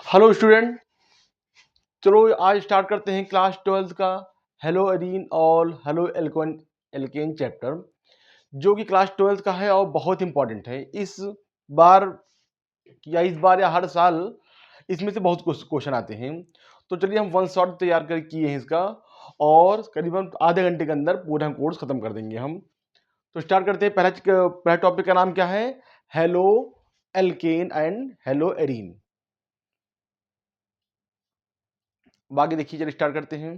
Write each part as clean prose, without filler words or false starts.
Hello student, चलो आज start करते हैं क्लास 12 का हेलो एरीन और हेलो एल्केन चैप्टर, जो कि क्लास 12 का है और बहुत इंपॉर्टेंट है। बार इस बार या हर साल इसमें से बहुत क्वेश्चन आते हैं। तो चलिए हम वन शॉट तैयार कर किए हैं इसका, और करीबन आधे घंटे के अंदर पूरा हम कोर्स खत्म कर देंगे हम। तो स्टार्ट करते हैं। पहला टॉपिक का नाम क्या है? Halo alkane and hello arene. बाकी देखिए, चलिए स्टार्ट करते हैं।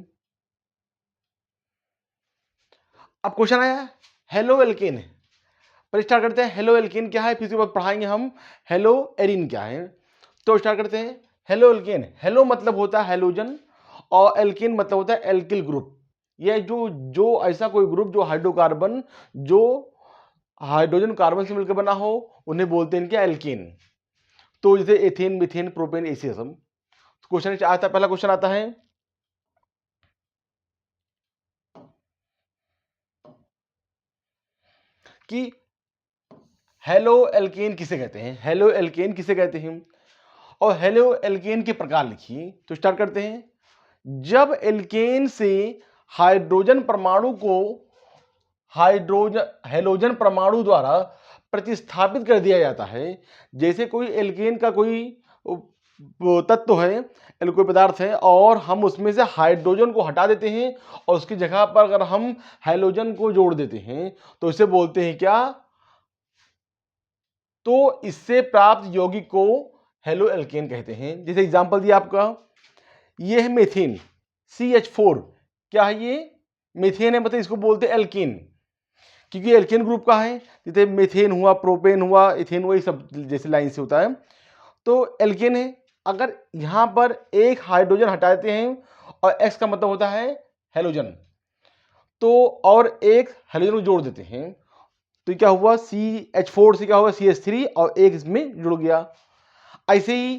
अब क्वेश्चन आया हेलो एल्केन। पर स्टार्ट करते हैं, हेलो एल्केन क्या है, फिर उसके बाद पढ़ाएंगे हम हेलो एरिन क्या है। तो स्टार्ट करते हैं। हेलो एल्केन, हेलो मतलब होता है हेलोजन, और एल्केन मतलब होता है एल्किल ग्रुप। यह जो जो ऐसा कोई ग्रुप जो हाइड्रोकार्बन, जो हाइड्रोजन कार्बन से मिलकर बना हो, उन्हें बोलते हैं क्या? एल्केन। तो जैसे एथेन, मिथेन, प्रोपेन, ऐसे सब। क्वेश्चन आता, पहला क्वेश्चन आता है कि हेलो एल्केन किसे कहते हैं। हेलो एल्केन किसे कहते हैं और हेलो एल्केन के प्रकार लिखिए। तो स्टार्ट करते हैं। जब एल्केन से हाइड्रोजन परमाणु को हेलोजन परमाणु द्वारा प्रतिस्थापित कर दिया जाता है, जैसे कोई एल्केन का कोई तत्व है, कोई पदार्थ है, और हम उसमें से हाइड्रोजन को हटा देते हैं और उसकी जगह पर अगर हम हेलोजन को जोड़ देते हैं तो इसे बोलते हैं क्या? तो इससे प्राप्त यौगिक को हेलो एल्केन कहते हैं। जैसे एग्जांपल दिया आपका, ये है मेथेन CH4। क्या है ये? मेथेन है, मतलब इसको बोलते हैं एल्केन, क्योंकि एल्केन ग्रुप का है। जैसे मेथेन हुआ, प्रोपेन हुआ, इथेन हुआ, ये सब जैसे लाइन से होता है, तो एल्केन है। अगर यहां पर एक हाइड्रोजन हटा देते हैं, और एक्स का मतलब होता है हेलोजन, तो और एक हेलोजन को जोड़ देते हैं, तो क्या हुआ? CH4 से क्या होगा? CH3, और एक इसमें जुड़ गया। ऐसे ही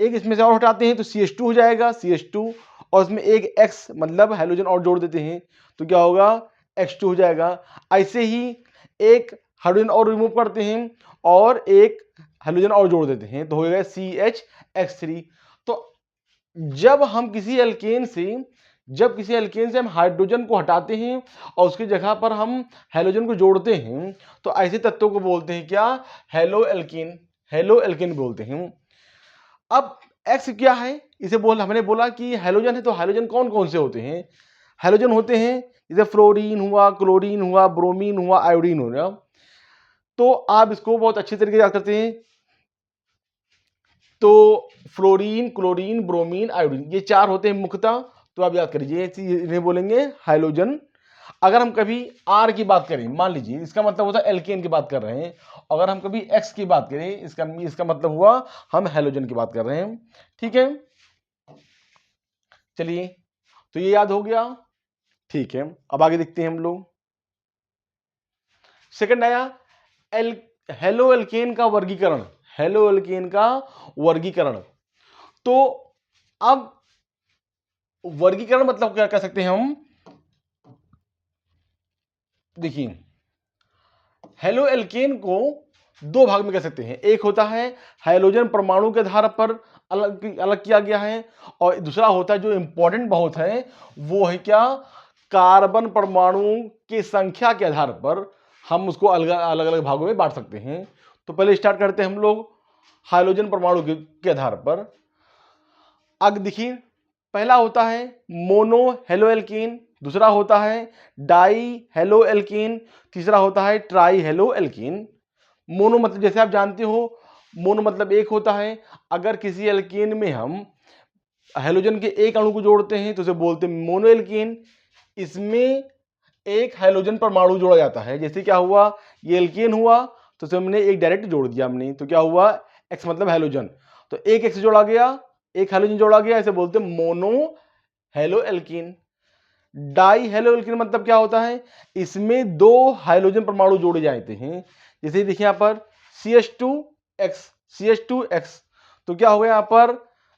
एक इसमें से और हटाते हैं तो CH2 हो जाएगा, CH2, और इसमें एक X मतलब हेलोजन और जोड़ देते हैं तो क्या होगा? X2 हो जाएगा। ऐसे ही एक हाइड्रोजन और रिमूव करते हैं और एक हेलोजन और जोड़ देते हैं तो हो जाएगा CHX3। तो जब किसी एल्केन से हम हाइड्रोजन को हटाते हैं और उसकी जगह पर हम हेलोजन को जोड़ते हैं, तो ऐसे तत्वों को बोलते हैं क्या? Halo alkane. हेलो एल्केन बोलते हैं। अब एक्स क्या है? हमने बोला कि हेलोजन है, तो हेलोजन कौन कौन से होते हैं? हेलोजन होते हैं जैसे फ्लोरीन हुआ, क्लोरीन हुआ, ब्रोमीन हुआ, आयोडीन हो गया। तो आप इसको बहुत अच्छी तरीके से याद करते हैं। तो फ्लोरीन, क्लोरीन, ब्रोमीन, आयोडीन, ये चार होते हैं मुख्यतः। तो आप याद करिए, इन्हें बोलेंगे हाइलोजन। अगर हम कभी आर की बात करें, मान लीजिए इसका मतलब होता है एल्केन की बात कर रहे हैं। अगर हम कभी एक्स की बात करें, इसका मतलब हुआ हम हेलोजन की बात कर रहे हैं। ठीक है, चलिए, तो ये याद हो गया। ठीक है, अब आगे देखते हैं हम लोग। सेकंड आया एल हेलो एल्केन का वर्गीकरण। हेलो एल्केन का वर्गीकरण। तो अब वर्गीकरण मतलब क्या कह सकते हैं हम? देखिए, हेलो एल्केन को दो भाग में कर सकते हैं। एक होता है हाइड्रोजन परमाणु के आधार पर अलग अलग किया गया है, और दूसरा होता है जो इंपॉर्टेंट बहुत है, वो है क्या? कार्बन परमाणु की संख्या के आधार पर हम उसको अलग अलग भागों में बांट सकते हैं। तो पहले स्टार्ट करते हैं हम लोग हाइड्रोजन परमाणु के आधार पर। अब देखिए, पहला होता है मोनो हेलो एल्केन, दूसरा होता है डाई हेलो एल्केन, तीसरा होता है ट्राई हेलो एल्केन। मोनो मतलब जैसे आप जानते हो, मोनो मतलब एक होता है। अगर किसी एल्केन में हम हेलोजन के एक अणु को जोड़ते हैं तो उसे बोलते हैं मोनो एल्केन। इसमें एक हाइड्रोजन परमाणु जोड़ा जाता है। जैसे क्या हुआ? ये एल्केन हुआ, तो उसे हमने एक डायरेक्ट जोड़ दिया हमने, तो क्या हुआ? एक्स मतलब हेलोजन, तो एक एक्स जोड़ा गया, एक हाइड्रोजन जोड़ा गया, इसे बोलते हैं mono halo alkane. Die halo alkane मतलब क्या होता है? इसमें दो हाइड्रोजन परमाणु जोड़े जाते हैं। जैसे देखिए यहां पर CH2X, CH2X, तो क्या हो गया यहां पर?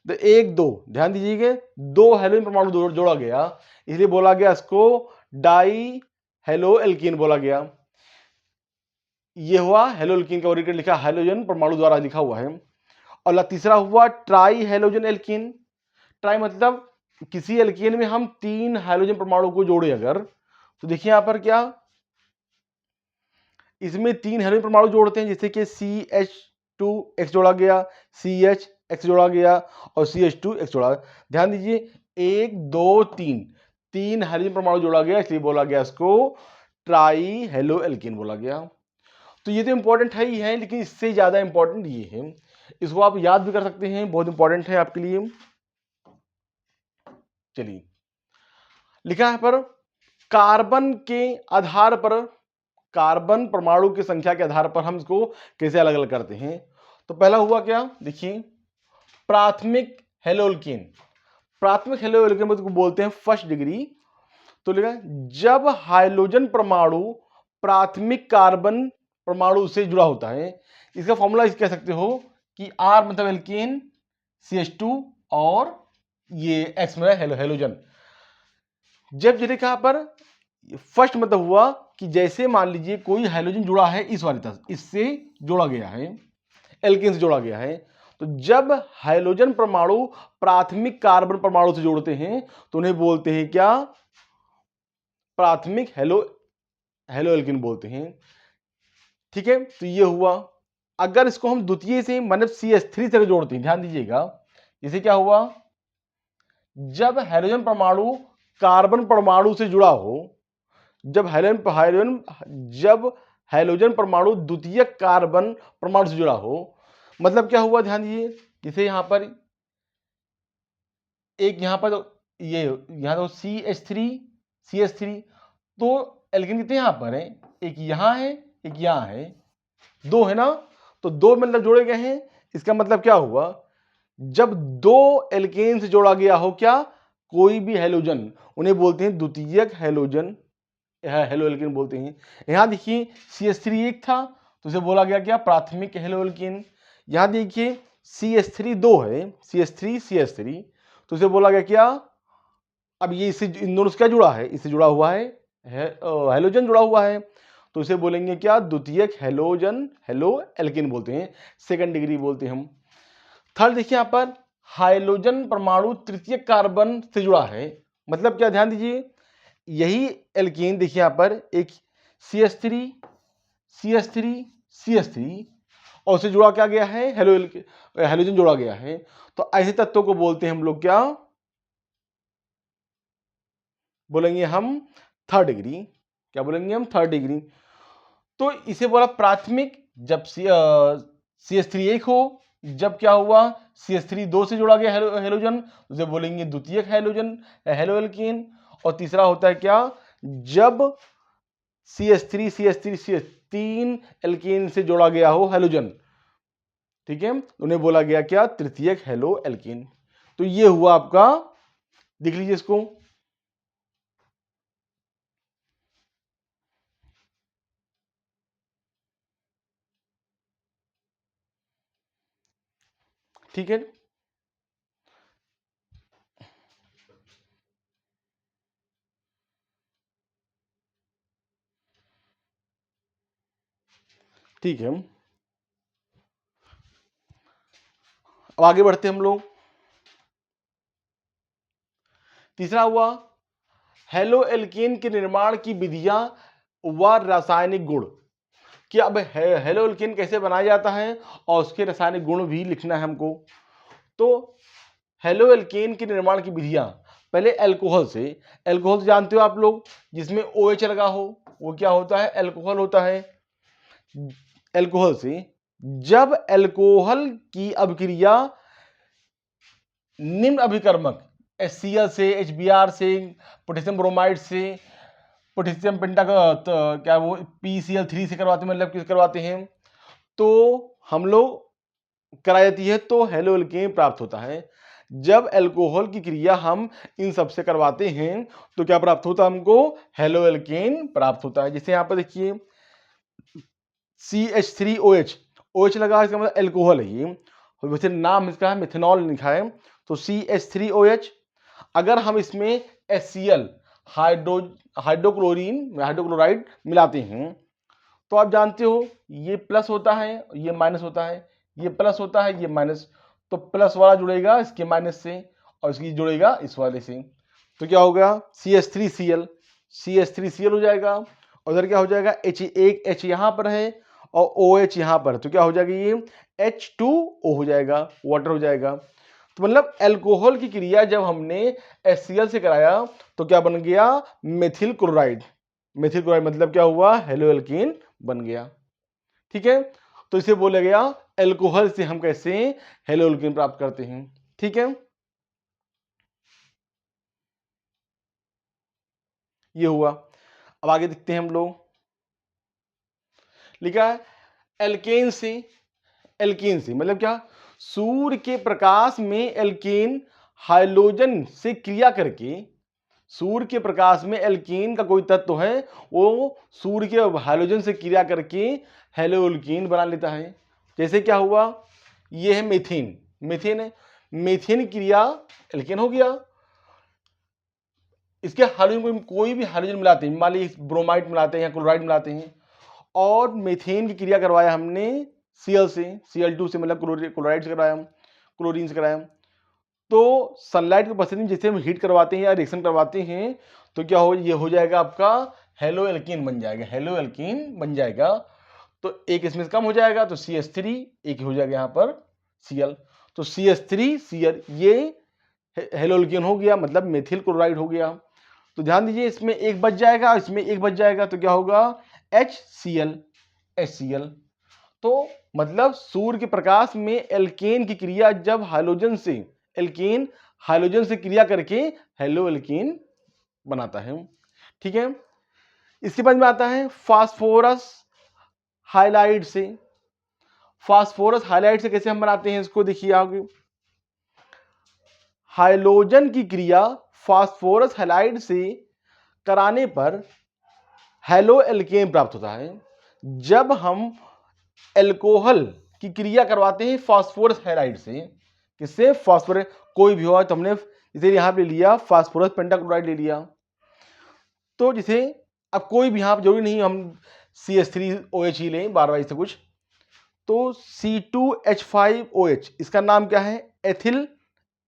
तो एक दो, ध्यान दीजिएगा, दो हाइड्रोजन परमाणु जोड़ा गया, इसलिए बोला गया इसको डाई हेलो एल्कीन बोला गया। ये हुआ हेलो एल्कीन का वर्गीकरण, लिखा हाइड्रोजन परमाणु द्वारा लिखा हुआ है। और तीसरा हुआ ट्राई हैलोजन एल्कीन। ट्राई मतलब किसी एल्कीन में हम 3 हाइड्रोजन परमाणु को जोड़े अगर, तो देखिए यहां पर क्या, इसमें 3 हाइड्रोजन परमाणु जोड़ते हैं, जैसे कि CH2X जोड़ा गया, CHX जोड़ा गया और CH2X जोड़ा। ध्यान दीजिए 1 2 3 3 हाइड्रोजन परमाणु जोड़ा गया, इसलिए बोला गया इसको ट्राई हेलो एल्कीन बोला गया। तो ये तो इंपॉर्टेंट है ही है, लेकिन इससे ज्यादा इंपॉर्टेंट ये है, इसको आप याद भी कर सकते हैं, बहुत इंपॉर्टेंट है आपके लिए। चलिए लिखा है पर कार्बन के आधार पर, कार्बन परमाणु की संख्या के आधार पर हम इसको कैसे अलग अलग करते हैं। तो पहला हुआ क्या, देखिए प्राथमिक हेलोल्कीन। प्राथमिक हेलोल्कीन को बोलते हैं फर्स्ट डिग्री। तो लिखा जब हाइड्रोजन परमाणु प्राथमिक कार्बन परमाणु से जुड़ा होता है, इसका फॉर्मूला कह सकते हो कि R मतलब एल्केन, CH2 और ये X मतलब हेलोजन। जब जैसे कहां पर फर्स्ट मतलब हुआ कि जैसे मान लीजिए कोई हाइड्रोजन जुड़ा है इस वाली तरह, इससे जोड़ा गया है, एल्केन से जोड़ा गया है, तो जब हाइड्रोजन परमाणु प्राथमिक कार्बन परमाणु से जोड़ते हैं तो उन्हें बोलते हैं क्या, प्राथमिक हेलो एल्केन बोलते हैं। ठीक है, तो ये हुआ। अगर इसको हम द्वितीय से मतलब CH3 से जोड़ते हैं, ध्यान दीजिएगा, जैसे क्या हुआ, जब हाइड्रोजन परमाणु कार्बन परमाणु से जुड़ा हो, जब हाइड्रोजन परमाणु द्वितीय कार्बन परमाणु से जुड़ा हो, मतलब क्या हुआ, ध्यान दीजिए, जैसे यहां पर एक यहां पर ये यहां तो CH3 तो एल्केन कितने यहां पर है, एक यहां है एक यहां है, 2 है ना, तो 2 मतलब जोड़े गए हैं। इसका मतलब क्या हुआ, जब 2 एल्केन से जोड़ा गया हो क्या, कोई भी हेलोजन, उन्हें बोलते हैं द्वितीयक हेलोजन, हेलो एल्केन बोलते हैं। यहां देखिए CH3 एक था तो उसे बोला गया क्या, प्राथमिक हेलो एल्केन। यहां देखिए CH3 2 है, CH3 तो उसे बोला गया क्या, अब ये इससे इन दोनों से क्या जुड़ा है, इससे जुड़ा हुआ है हेलोजन जुड़ा हुआ है, तो इसे बोलेंगे क्या, द्वितीयक हेलोजन, हेलो एल्केन बोलते हैं, सेकंड डिग्री बोलते हैं हम। थर्ड देखिए यहां पर हाइड्रोजन परमाणु तृतीय कार्बन से जुड़ा है, मतलब क्या, ध्यान दीजिए, यही एल्केन देखिए यहां पर एक CH3 और उसे जुड़ा क्या गया है, हेलोजन जोड़ा गया है। तो ऐसे तत्वों को बोलते हैं हम लोग क्या, बोलेंगे हम थर्ड डिग्री। क्या बोलेंगे हम, थर्ड डिग्री। तो इसे बोला प्राथमिक जब CH3 एक हो, जब क्या हुआ, CH3 2 से जोड़ा गया हेलोजन, उसे बोलेंगे द्वितीयक हेलोजन, हेलो एल्केन। और तीसरा होता है क्या, जब CH3 एल्केन से जोड़ा गया हो हेलोजन, ठीक है, उन्हें बोला गया क्या, तृतीयक हेलो एल्केन। तो ये हुआ आपका, देख लीजिए इसको, ठीक है। ठीक है, अब आगे बढ़ते हम लोग। तीसरा हुआ हेलो एल्केन के निर्माण की विधियां व रासायनिक गुण, कि अब हेलो एल्केन कैसे बनाया जाता है और उसके रासायनिक गुण भी लिखना है हमको। तो हेलो एल्केन के निर्माण की विधियां, पहले अल्कोहल से जानते हो आप लोग, जिसमें OH लगा हो, वो क्या होता है, अल्कोहल होता है। अल्कोहल से, जब अल्कोहल की अभिक्रिया निम्न अभिकर्मक HCl से, HBr से, पोटेशियम ब्रोमाइड से, पोटेशियम पेंटा क्या वो PCl3 से करवाते हैं, मतलब किस करवाते हैं, तो हम लोग कराई जाती है, तो हेलो एल्केन प्राप्त होता है। जब अल्कोहल की क्रिया हम इन सब से करवाते हैं तो क्या प्राप्त होता है हमको, हेलो एल्केन प्राप्त होता है। जैसे यहां पर देखिए CH3OH, OH लगा, इसका मतलब अल्कोहल है ये, वैसे नाम इसका है मिथेनॉल लिखा है, तो CH3OH। अगर हम इसमें HCl हाइड्रोक्लोराइड मिलाते हैं तो आप जानते हो ये प्लस होता है, ये माइनस होता है, ये प्लस होता है, ये माइनस, तो प्लस वाला जुड़ेगा इसके माइनस से और इसकी जुड़ेगा इस वाले से, तो क्या होगा CH3Cl, CH3Cl हो जाएगा। और उधर क्या हो जाएगा H, एक H यहाँ पर है और OH यहाँ पर, तो क्या हो जाएगा ये H2O हो जाएगा, वाटर हो जाएगा। तो मतलब अल्कोहल की क्रिया जब हमने HCl से कराया तो क्या बन गया मेथिल क्लोराइड। मेथिल क्लोराइड मतलब क्या हुआ हेलोएल्कीन बन गया। ठीक है, तो इसे बोला गया अल्कोहल से हम कैसे हेलोएल्कीन प्राप्त करते हैं। ठीक है, ये हुआ। अब आगे देखते हैं हम लोग, लिखा है एल्केन से। एल्कीन से मतलब क्या, सूर्य के प्रकाश में एल्कीन हाइड्रोजन से क्रिया करके, सूर्य के प्रकाश में एल्कीन का कोई तत्व है वो सूर्य के हाइड्रोजन से क्रिया करके हेलोएल्कीन बना लेता है। जैसे क्या हुआ, ये है मीथेन, मीथेन है, मीथेन क्रिया एल्कीन हो गया। इसके हाइड्रोजन कोई भी हाइड्रोजन मिलाते हैं, मान लीजिए ब्रोमाइड मिलाते हैं या क्लोराइड मिलाते हैं, और मीथेन की क्रिया करवाया हमने Cl से, Cl2 से मतलब क्लोराइड से कराया, क्लोरीन से कराया। तो सनलाइट के उपस्थिति में जैसे हम हीट करवाते हैं या रिएक्शन करवाते हैं तो क्या हो, ये हो जाएगा आपका हेलोएल्कीन बन जाएगा, हेलोएल्कीन बन जाएगा। तो एक इसमें से कम हो जाएगा तो CH3, एक हो जाएगा यहाँ पर Cl, तो CH3Cl ये हेलोएल्कीन हो गया, मतलब मेथिल क्लोराइड हो गया। तो ध्यान दीजिए इसमें एक बच जाएगा, इसमें एक बच जाएगा, तो क्या होगा HCl, HCl। तो मतलब सूर्य के प्रकाश में एल्केन की क्रिया जब हाइड्रोजन से, एल्केन हाइड्रोजन से क्रिया करके हेलोएल्कीन बनाता है। ठीक है, इसके बाद में आता है फास्फोरस हाइलाइड से। फास्फोरस हाइलाइड से कैसे हम बनाते हैं इसको देखिए आगे। हाइड्रोजन की क्रिया फास्फोरस हाइलाइड से कराने पर हेलोएल्केन प्राप्त होता है। जब हम अल्कोहल की क्रिया करवाते हैं फास्फोरस हाइलाइड से, किससे, फास्फोरस, कोई भी हो, तो हमने जैसे यहां पे लिया फास्फोरस पेंटाक्लोराइड ले लिया, तो जिसे अब कोई भी यहां जरूरी नहीं हम CH3OH ही लें बार बार इससे कुछ, तो C2H5OH इसका नाम क्या है एथिल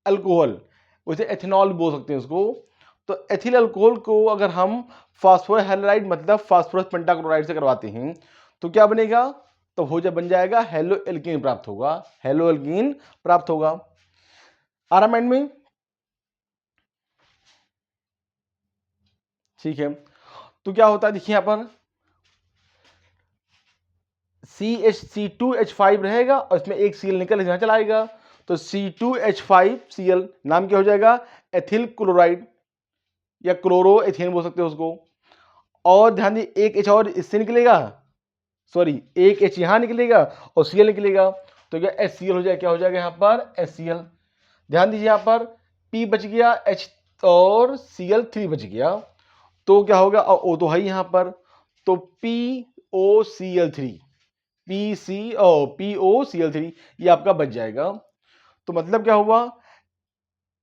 अल्कोहल, उसे एथेनॉल बोल सकते हैं उसको। तो एथिल अल्कोहल को अगर हम फास्फोरस हाइलाइड मतलब फास्फोरस पेंटाक्लोराइड से करवाते हैं तो क्या बनेगा, तो हो बन जाएगा हेलोएल्कीन प्राप्त होगा, हेलोएल्कीन प्राप्त होगा। आ रहा माइंड में, ठीक है। तो क्या होता है देखिए यहां पर C2H5 रहेगा और इसमें एक Cl निकल यहां चला आएगा, तो C2H5Cl नाम क्या हो जाएगा एथिल क्लोराइड या क्लोरो एथेन बोल सकते हो उसको। और ध्यान दीजिए एक H और इससे निकलेगा, सॉरी एक H यहां निकलेगा और Cl निकलेगा, तो क्या HCl हो जाएगा, क्या हो जाएगा यहाँ पर HCl। ध्यान दीजिए यहाँ पर P बच गया, H और Cl3 बच गया, तो क्या होगा O तो है यहाँ पर, तो POCl3, POCl3 ये आपका बच जाएगा। तो मतलब क्या हुआ,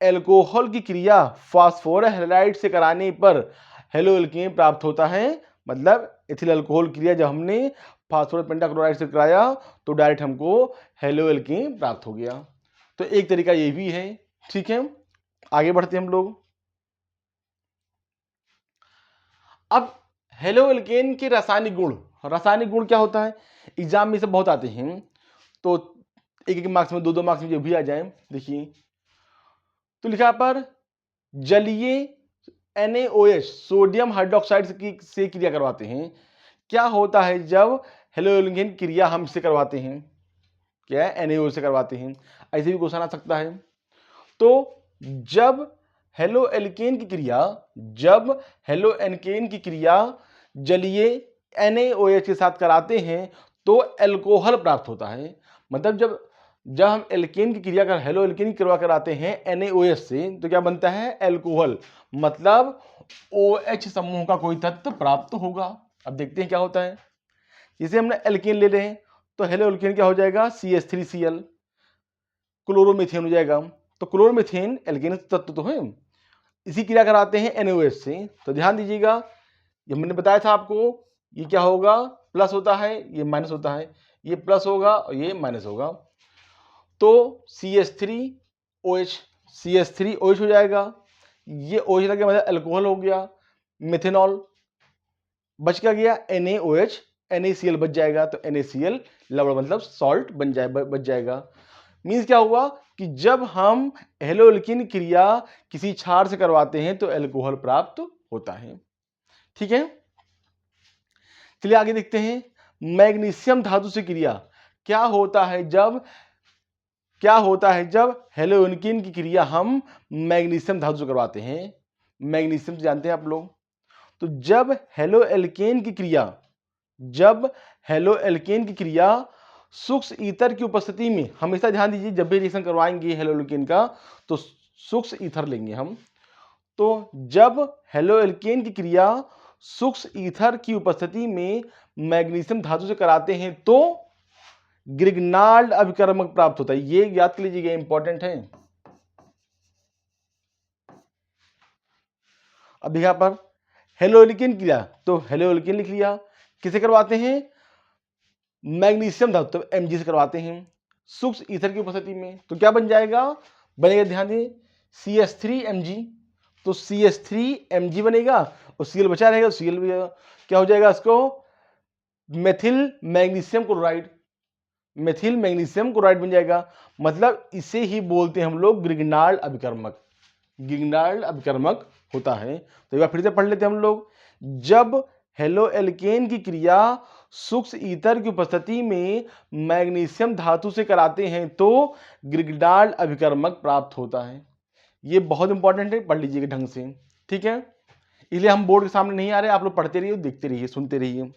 एल्कोहल की क्रिया फास्फोरस हाइलाइड से कराने पर हेलोएल्कीन प्राप्त होता है। मतलब एथिल अल्कोहल क्रिया जब हमने फास्फोरस पेंटाक्लोराइड से कराया तो डायरेक्ट हमको हेलोएल्कीन प्राप्त हो गया। तो एक तरीका ये भी है। ठीक है, आगे बढ़ते हम लोग। अब हेलोएल्केन के रासायनिक गुण, रासायनिक गुण क्या होता है, एग्जाम में से बहुत आते हैं, तो एक एक मार्क्स में, दो मार्क्स में जो भी आ जाए। देखिए तो लिखा पर जलीय NaOH सोडियम हाइड्रोक्साइड से क्रिया करवाते हैं। क्या होता है जब हेलोएल्केन क्रिया हम इससे करवाते हैं, क्या है NaOH से करवाते हैं, ऐसे भी क्वेश्चन आ सकता है। तो जब हेलोएल्केन की क्रिया, जब हेलोएल्केन की क्रिया जलीय NaOH के साथ कराते हैं तो अल्कोहल प्राप्त होता है। मतलब जब हम एल्केन की क्रिया कर हेलोएल्केन करवा कराते हैं NaOH से तो क्या बनता है अल्कोहल, मतलब OH समूह का कोई तत्व प्राप्त होगा। अब देखते हैं क्या होता है। जैसे हमने एल्केन ले रहे हैं तो हेलोएल्केन क्या हो जाएगा CH3Cl, क्लोरोमीथेन हो जाएगा। तो क्लोरोमीथेन एल्केन तत्व तो है, इसी क्रिया कराते हैं NaOH से। तो ध्यान दीजिएगा, ये मैंने बताया था आपको, ये क्या होगा प्लस होता है, ये माइनस होता है, ये प्लस होगा और ये माइनस होगा। तो CH3OH CH3OH हो जाएगा, ये OH लगे मतलब अल्कोहल हो गया, मिथेनॉल बच क्या गया NaOH, NaCl बच जाएगा, तो NaCl लवण मतलब सॉल्ट बच जाएगा। मीन्स क्या हुआ कि जब हम हेलोएल्कीन क्रिया किसी क्षार से करवाते हैं तो अल्कोहल प्राप्त होता है। ठीक है, चलिए आगे देखते हैं। मैग्नीशियम धातु से क्रिया क्या होता है जब हेलोएल्कीन की क्रिया हम मैग्नीशियम धातु से करवाते हैं। मैग्नीशियम जानते हैं आप लोग। तो जब हेलोएल्केन की क्रिया सूक्ष्म ईथर की उपस्थिति में, हमेशा ध्यान दीजिए जब भी रिएक्शन करवाएंगे हेलोएल्केन का तो सूक्ष्म ईथर लेंगे हम। तो जब हेलोएल्केन की क्रिया सूक्ष्म ईथर की उपस्थिति में मैग्नीशियम धातु से कराते हैं तो ग्रिग्नाल्ड अभिकर्मक प्राप्त होता है। ये याद कर लीजिएगा, इंपॉर्टेंट है। अब यहां पर हेलोएल्केन क्रिया, तो हेलोएल्केन लिख लिया, किसे करवाते हैं मैग्नीशियम धातु, तो Mg से करवाते हैं सूक्ष्म ईथर की उपस्थिति में। तो क्या बन जाएगा, बनेगा ध्यान दें CH3Mg, तो CH3Mg बनेगा और Cl बचा रहेगा, Cl भी क्या हो जाएगा, इसको मेथिल मैग्नीशियम क्लोराइड बन जाएगा। मतलब इसे ही बोलते हैं हम लोग ग्रिग्नाल्ड अभिकर्मक होता है। तो एक बार फिर से पढ़ लेते हैं हम लोग। जब हेलोएल्केन की क्रिया सूक्ष्म ईथर की उपस्थिति में मैग्नीशियम धातु से कराते हैं तो ग्रिग्नाल्ड अभिकर्मक प्राप्त होता है। ये बहुत इंपॉर्टेंट है, पढ़ लीजिएगा ढंग से। ठीक है, इसलिए हम बोर्ड के सामने नहीं आ रहे, आप लोग पढ़ते रहिए, देखते रहिए, सुनते रहिए।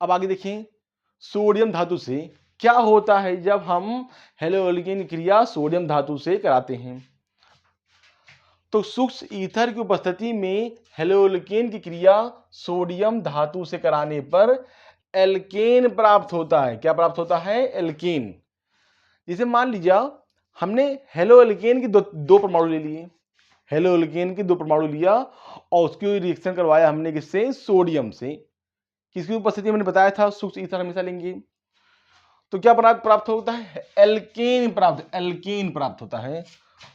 अब आगे देखिए, सोडियम धातु से क्या होता है जब हम हेलोएल्केन क्रिया सोडियम धातु से कराते हैं। तो सूक्ष्म ईथर की उपस्थिति में हेलोएल्केन की क्रिया सोडियम धातु से कराने पर एल्केन प्राप्त होता है। क्या प्राप्त होता है, एल्केन। जैसे मान लीजिए हमने हेलोएल्केन की दो परमाणु ले लिए, हेलोएल्केन की दो परमाणु लिया और उसकी रिएक्शन करवाया हमने किससे, सोडियम से। किसकी उपस्थिति मैंने बताया था, सूक्ष्म ईथर हमेशा लेंगे। तो क्या प्राप्त होता है, एल्केन प्राप्त होता है।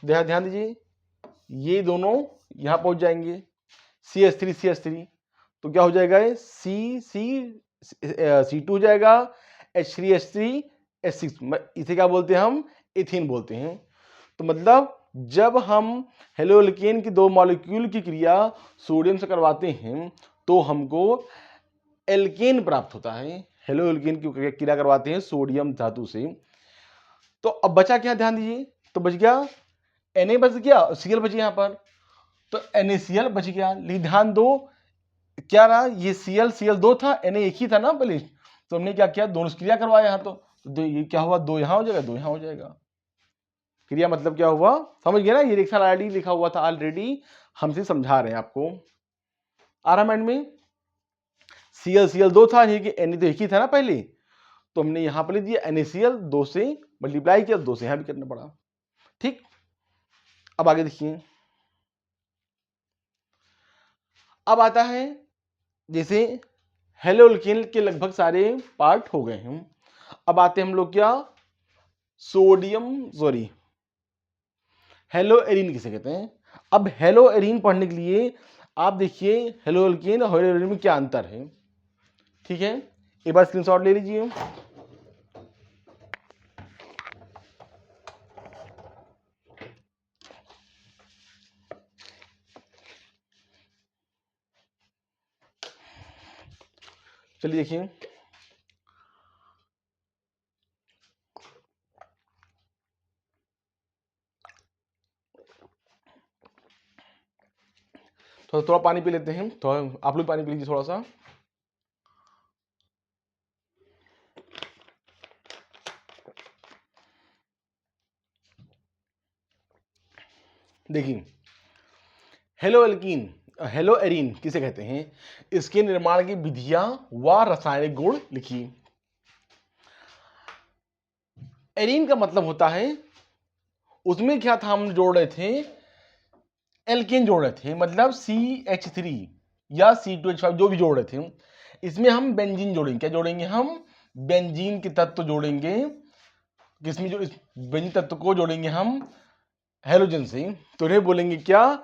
ध्यान दीजिए, ये दोनों यहां पहुंच जाएंगे CH3 तो क्या हो जाएगा, C2 हो जाएगा, H3H6, इसे क्या बोलते हैं हम, एथीन बोलते हैं। तो मतलब जब हम हेलोएल्केन की दो मॉलिक्यूल की क्रिया सोडियम से करवाते हैं तो हमको एल्केन प्राप्त होता है। हेलोएल्केन की क्रिया करवाते हैं सोडियम धातु से। तो अब बचा क्या, ध्यान दीजिए, तो बच गया Na बच गया, Cl बच गया यहाँ पर, तो NaCl बच गया। लेकिन ध्यान दो क्या रहा, ये Cl दो था, Na एक ही था ना पहले, तो हमने क्या किया, दोनों क्रिया करवाया यहाँ। तो ये क्या हुआ, दो यहाँ हो जाएगा, दो यहाँ हो जाएगा। क्रिया मतलब क्या हुआ, समझ गए ना, ये रिएक्शन ऑलरेडी लिखा हुआ था, ऑलरेडी हमसे समझा रहे हैं आपको। आराम एंड में Cl दो था, ये कि Na तो एक ही था ना पहले, तो हमने यहाँ पर लिख दिया NaCl, दो से मल्टीप्लाई किया, दो से यहाँ भी करना पड़ा। ठीक, अब आगे देखिए। अब आता है, जैसे हेलोएल्केन के लगभग सारे पार्ट हो गए हैं, अब आते हैं हम लोग क्या, हेलोएरीन किसे कहते हैं। अब हेलोएरीन पढ़ने के लिए आप देखिए हेलोएल्केन और हेलोएरीन में क्या अंतर है। ठीक है, एक बार स्क्रीनशॉट ले लीजिए। चलिए देखिए, थोड़ा पानी पी लेते हैं, थोड़ा आप लोग पानी पी लीजिए थोड़ा सा। देखिए, हेलोएरीन किसे कहते हैं, इसके निर्माण की विधियां व रासायनिक गुण लिखिए। एरीन का मतलब होता है, उसमें क्या था, हम जोड़ रहे थे एल्केन जोड़ रहे थे, मतलब CH3 या C2H5 जो भी जोड़ रहे थे, इसमें हम बेंजीन जोड़ेंगे। क्या जोड़ेंगे हम, बेंजीन के तत्व जोड़ेंगे, किसमें जो इस बेंजीन तत्व को जोड़ेंगे हम हेलोजन से, तो उन्हें बोलेंगे क्या,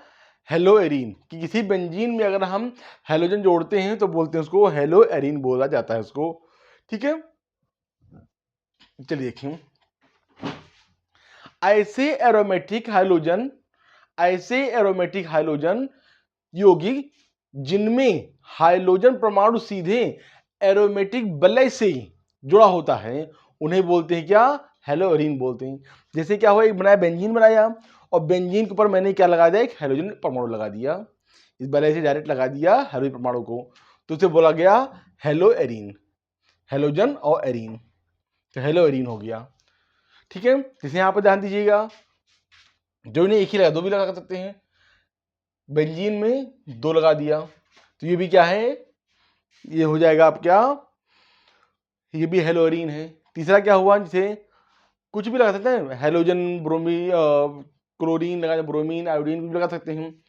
हेलो एरीन। कि किसी बेंजीन में अगर हम हेलोजन जोड़ते हैं तो बोलते हैं उसको हेलो एरीन बोला जाता है उसको। ठीक है, चलिए देखिए, ऐसे एरोमेटिक हाइड्रोजन यौगिक जिनमें हाइड्रोजन परमाणु सीधे एरोमेटिक वलय से जुड़ा होता है उन्हें बोलते हैं क्या, हेलो एरीन बोलते हैं। जैसे क्या हुआ, एक बनाया बेंजीन बनाया और बेंजीन के ऊपर मैंने क्या लगा दिया, एक हाइड्रोजन परमाणु लगा दिया, इस वलय से डायरेक्ट लगा दिया हाइड्रोजन परमाणु को, तो उसे बोला गया हेलो एरीन, हेलोजन और एरीन, तो हेलो एरीन हो गया। ठीक है, जैसे यहां पर ध्यान दीजिएगा, जो इन्हें एक ही लगा, दो भी लगा सकते हैं, बेंजीन में दो लगा दिया, तो ये भी क्या है, ये हो जाएगा आप क्या, ये भी हेलो एरीन है। तीसरा क्या हुआ, जैसे कुछ भी लगा सकते हैं, हेलोजन, ब्रोमीन, क्लोरीन लगा, ब्रोमीन, आयोडीन भी लगा सकते हैं।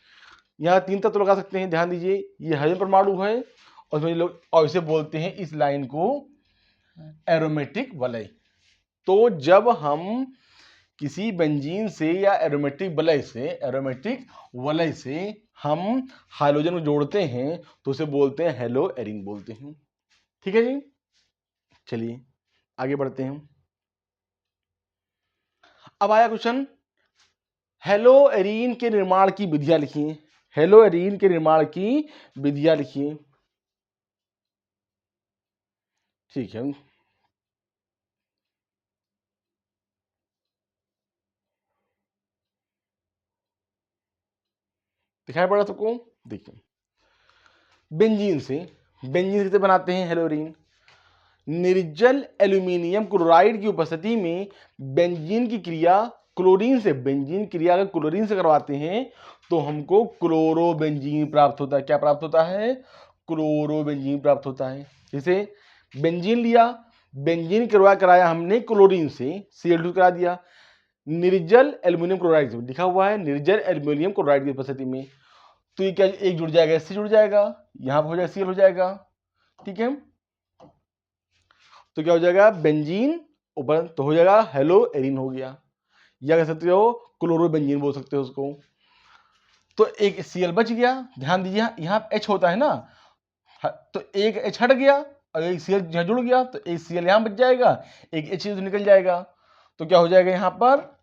यहाँ तीन तत्व लगा सकते हैं, ध्यान दीजिए, ये हाइड्रोजन परमाणु है और इसमें लोग और इसे बोलते हैं इस लाइन को एरोमेटिक वलय। तो जब हम किसी बेंजीन से या एरोमेटिक वलय से हम हाइड्रोजन को जोड़ते हैं तो उसे बोलते हैं हेलो एरीन बोलते हैं। ठीक है जी, चलिए आगे बढ़ते हैं। अब आया क्वेश्चन, हेलो एरीन के निर्माण की विधियां लिखिए, हेलो एरीन के निर्माण की विधियां लिखिए। ठीक है, दिखाई पड़ा सबको, देखिए, बेंजीन से बनाते हैं हेलो एरीन। निर्जल एल्यूमिनियम क्लोराइड की उपस्थिति में बेंजीन की क्रिया क्लोरीन से, बेंजीन क्रिया अगर क्लोरीन से करवाते हैं तो हमको क्लोरोबेंजीन प्राप्त होता है। क्या प्राप्त होता है, क्लोरोबेंजीन प्राप्त होता है। जैसे बेंजीन लिया, बेंजीन कराया हमने क्लोरीन से, Cl2 करा दिया, निर्जल एल्यूमिनियम क्लोराइड से लिखा हुआ है, निर्जल एल्यूमिनियम क्लोराइड की उपस्थिति में, तो ये क्या, एक जुड़ जाएगा, इससे जुड़ जाएगा, यहां पर हो जाएगा Cl हो जाएगा। ठीक है, तो क्या हो जाएगा, बेंजीन ऊपर तो हो जाएगा हेलो एरीन हो गया, या कह सकते हो क्लोरोबेंजीन बोल सकते हो उसको। तो एक Cl बच गया, ध्यान दीजिए यहाँ H होता है ना, तो एक H हट गया और एक Cl यहाँ जुड़ गया, तो एक Cl यहाँ बच जाएगा, एक H निकल जाएगा, तो क्या हो जाएगा, यहाँ पर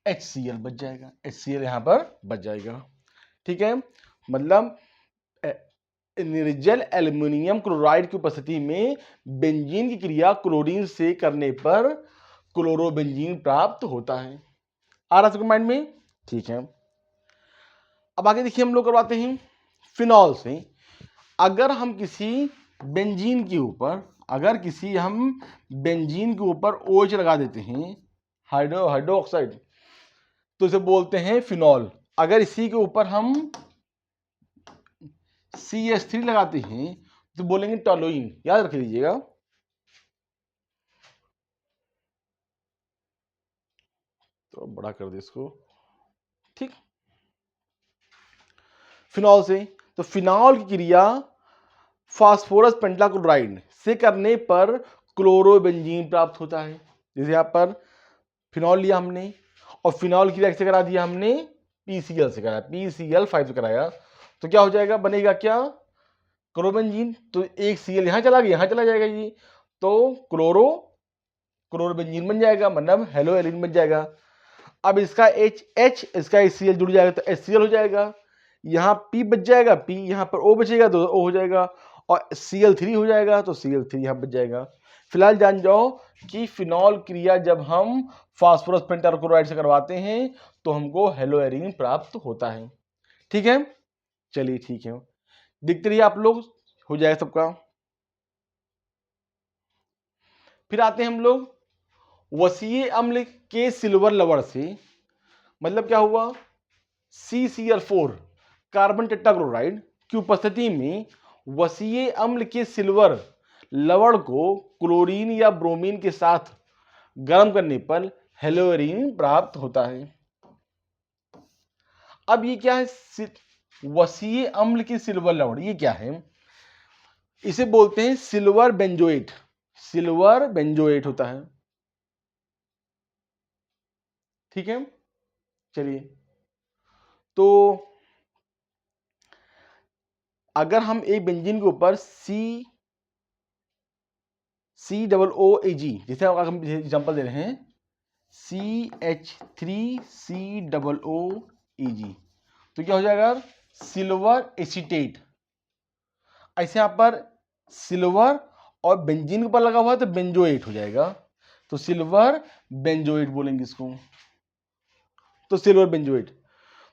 HCl बच जाएगा, HCl यहाँ पर बच जाएगा। ठीक है, मतलब निर्जल एल्यूमिनियम क्लोराइड की उपस्थिति में बेंजीन की क्रिया क्लोरीन से करने पर क्लोरोबेंजीन प्राप्त होता है। आ रहा है माइंड में? ठीक है, अब आगे देखिए, हम लोग करवाते हैं फिनॉल से। अगर हम किसी बेंजीन के ऊपर, OH लगा देते हैं, हाइड्रो ऑक्साइड, तो इसे बोलते हैं फिनॉल। अगर इसी के ऊपर हम CH3 लगाते हैं तो बोलेंगे टॉलुइन, याद रख लीजिएगा। तो बड़ा कर दे इसको, ठीक, फिनॉल से, तो फिनॉल की क्रिया फास्फोरस पेंटाक्लोराइड से करने पर क्लोरोबेंजीन प्राप्त होता है। जैसे यहाँ पर फिनॉल लिया हमने और फिनॉल की क्रिया से करा दिया हमने PCl से कराया, PCl5 से कराया, तो क्या हो जाएगा, बनेगा क्या, क्लोरोबेंजीन। तो एक Cl यहाँ चला गया, यहाँ चला जाएगा जी, तो क्लोरोबेंजीन बन जाएगा, मतलब हेलो एरीन बन जाएगा। अब इसका H इसका Cl जुड़ जाएगा तो HCl हो जाएगा, यहाँ P बच जाएगा, P यहाँ पर O बचेगा तो O हो जाएगा, और Cl3 हो जाएगा तो Cl3 यहाँ बच जाएगा। फिलहाल जान जाओ कि फिनॉल क्रिया जब हम फास्फोरस पेंटाक्लोराइड से करवाते हैं तो हमको हेलो एरीन प्राप्त होता है। ठीक है, चलिए ठीक है, देखते रहिए आप लोग, हो जाएगा सबका। फिर आते हैं हम लोग वसीय अम्ल के सिल्वर लवण से, मतलब क्या हुआ, CCl4 कार्बन टेट्राक्लोराइड की उपस्थिति में वसीय अम्ल के सिल्वर लवण को क्लोरीन या ब्रोमीन के साथ गर्म करने पर हेलो एरीन प्राप्त होता है। अब ये क्या है, वसीय अम्ल के सिल्वर लवण, ये क्या है, इसे बोलते हैं सिल्वर बेंजोएट। सिल्वर बेंजोएट होता है। ठीक है, चलिए, तो अगर हम एक बेंजीन के ऊपर COO, जैसे अगर हम एग्जांपल दे रहे हैं CH3COOEG, तो क्या हो जाएगा? Silver acetate. ऐसे यहाँ पर सिल्वर और बेंजीन के ऊपर लगा हुआ है तो बेंजोएट हो जाएगा, तो सिल्वर बेंजोएट बोलेंगे इसको। तो सिल्वर बेंजोएट,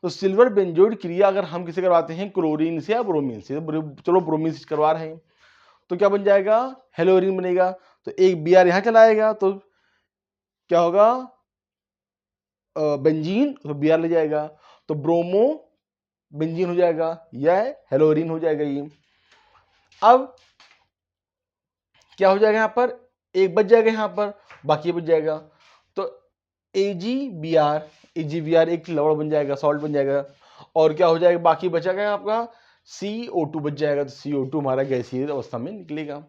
तो सिल्वर बेंजोएट क्रिया अगर हम किसे करवाते हैं, क्लोरीन से या ब्रोमीन से, चलो ब्रोमीन से करवा रहे हैं, तो क्या बन जाएगा? हेलोरीन बनेगा। तो एक Br यहां चला आएगा तो क्या होगा? बेंजीन, तो Br ले जाएगा, तो ब्रोमो बेंजीन हो जाएगा, यह हेलोरीन हो जाएगा ये। अब क्या हो जाएगा? यहां पर एक बच जाएगा, यहां पर बाकी बच जाएगा, तो AgBr, AgBr एक लवण बन जाएगा, सॉल्ट बन जाएगा, और क्या हो जाएगा? बाकी बचेगा आपका CO2 बच जाएगा, तो CO2 हमारा गैसीय अवस्था में निकलेगा।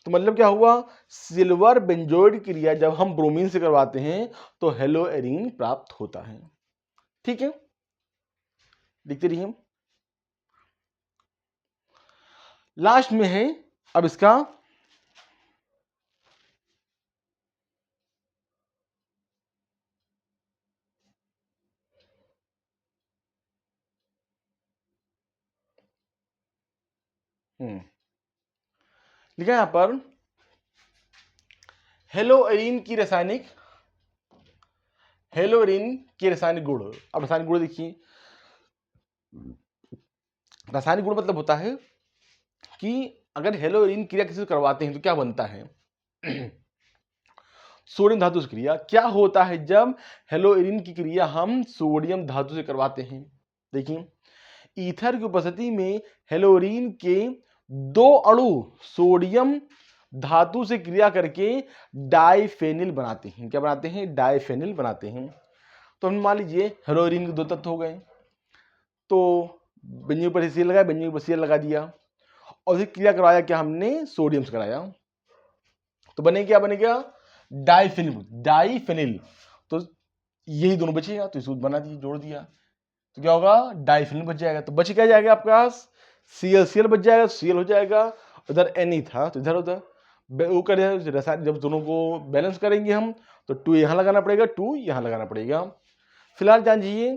तो मतलब क्या हुआ? सिल्वर बेंजोइड क्रिया जब हम ब्रोमीन से करवाते हैं तो हेलोएरीन प्राप्त होता है। ठीक है, लिखते रहिए। लास्ट में है अब इसका लिखा है यहां पर हेलोएरीन की रासायनिक गुण। अब रासायनिक गुण देखिए, रासायनिक गुण मतलब होता है कि अगर हेलोएरीन क्रिया किसी से करवाते हैं तो क्या बनता है? सोडियम धातु से क्रिया। क्या होता है जब हेलोएरीन की क्रिया हम सोडियम धातु से करवाते हैं? देखिए, ईथर की उपस्थिति में हेलोरीन के दो अणु सोडियम धातु से क्रिया करके डाइफेनिल बनाते हैं। क्या बनाते हैं? डाइफेनिल बनाते हैं। तो हम मान लीजिए हेलोरीन के दो तत्व हो गए, तो बेंजीन पर Cl लगाया, बेंजीन पर Cl लगा दिया, और फिर क्रिया करवाया क्या हमने? सोडियम से कराया, तो बने क्या? बने क्या? डाइफेनिल। तो यही दोनों बचेगा, तो इसको बना दिया, जोड़ दिया, तो क्या होगा? डाइफिनिल बच जाएगा। तो बच क्या जाएगा आपके पास? Cl बच जाएगा, Cl हो जाएगा, उधर Na था तो इधर उधर वो करें रसायन, जब दोनों को बैलेंस करेंगे हम तो 2 यहां लगाना पड़ेगा, 2 यहां लगाना पड़ेगा। फिलहाल जानिए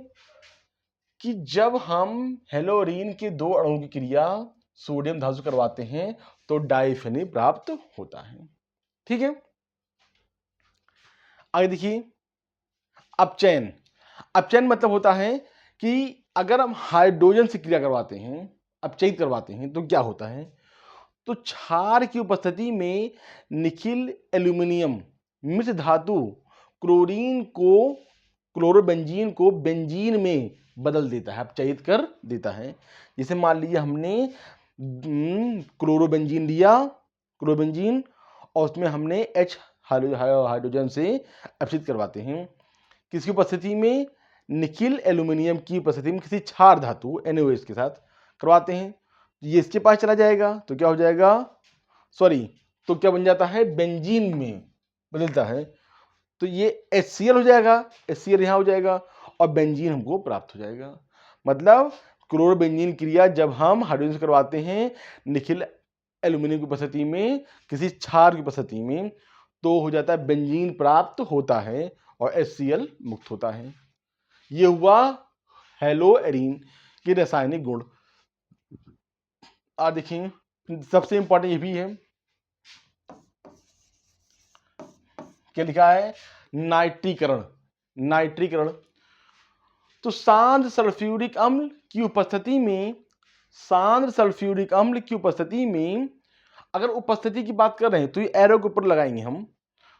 कि जब हम हेलोरीन के दो अणुओं की क्रिया सोडियम धातु करवाते हैं तो डाइफिनिल प्राप्त होता है। ठीक है, आगे देखिए, अपचयन। अपचयन मतलब होता है कि अगर हम हाइड्रोजन से क्रिया करवाते हैं, अपचयित करवाते हैं, तो क्या होता है? तो क्षार की उपस्थिति में निखिल एल्यूमिनियम मिश्र धातु क्लोरोबेंजीन को बेंजीन में बदल देता है, अपचयित कर देता है। जैसे मान लीजिए हमने क्लोरोबेंजीन लिया, क्लोरोबेंजीन, और उसमें हमने H हाइड्रोजन से अपचयित करवाते हैं। किसकी उपस्थिति में? निकिल एल्यूमिनियम की उपस्थिति में किसी क्षार धातु NaOH के साथ करवाते हैं। ये इसके पास चला जाएगा तो क्या हो जाएगा? तो क्या बन जाता है? बेंजीन में बदलता है, तो ये HCl हो जाएगा, HCl यहां हो जाएगा, और बेंजीन हमको प्राप्त हो जाएगा। मतलब क्लोरोबेंजीन क्रिया जब हम हाइड्रोजन से करवाते हैं निकिल एल्यूमिनियम की उपस्थिति में किसी क्षार की उपस्थिति में, तो हो जाता है बेंजीन प्राप्त होता है और HCl मुक्त होता है। ये हुआ हेलोएरीन के रासायनिक गुण। और देखिए, सबसे इंपॉर्टेंट ये भी है, क्या लिखा है? नाइट्रीकरण। नाइट्रीकरण, तो सांद्र सल्फ्यूरिक अम्ल की उपस्थिति में अगर उपस्थिति की बात कर रहे हैं तो ये एरो के ऊपर लगाएंगे हम,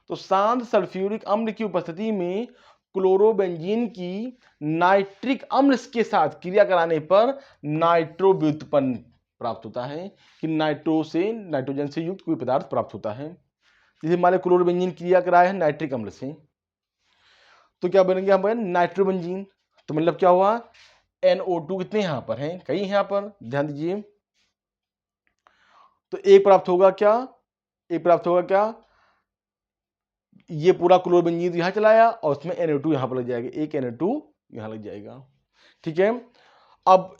तो सांद्र सल्फ्यूरिक अम्ल की उपस्थिति में क्लोरोबेंजीन की नाइट्रिक अम्ल के साथ क्रिया कराने पर नाइट्रो व्युत्पन्न प्राप्त होता है, कि नाइट्रोजन से युक्त कोई पदार्थ प्राप्त होता है। जैसे मान लो क्लोरोबेंजीन क्रिया कराया है नाइट्रिक अम्ल से, तो क्या बनेंगे? यहाँ पर नाइट्रोबेंजीन, तो मतलब क्या हुआ? NO2 कितने यहाँ पर हैं? कई यहाँ पर, ध्यान दीजिए, तो एक प्राप्त होगा क्या, एक प्राप्त होगा क्या, ये पूरा क्लोरोबेंजीन यहां चलाया और उसमें Na2 यहां पर लग जाएगा, एक Na2 यहां लग जाएगा। ठीक है, अब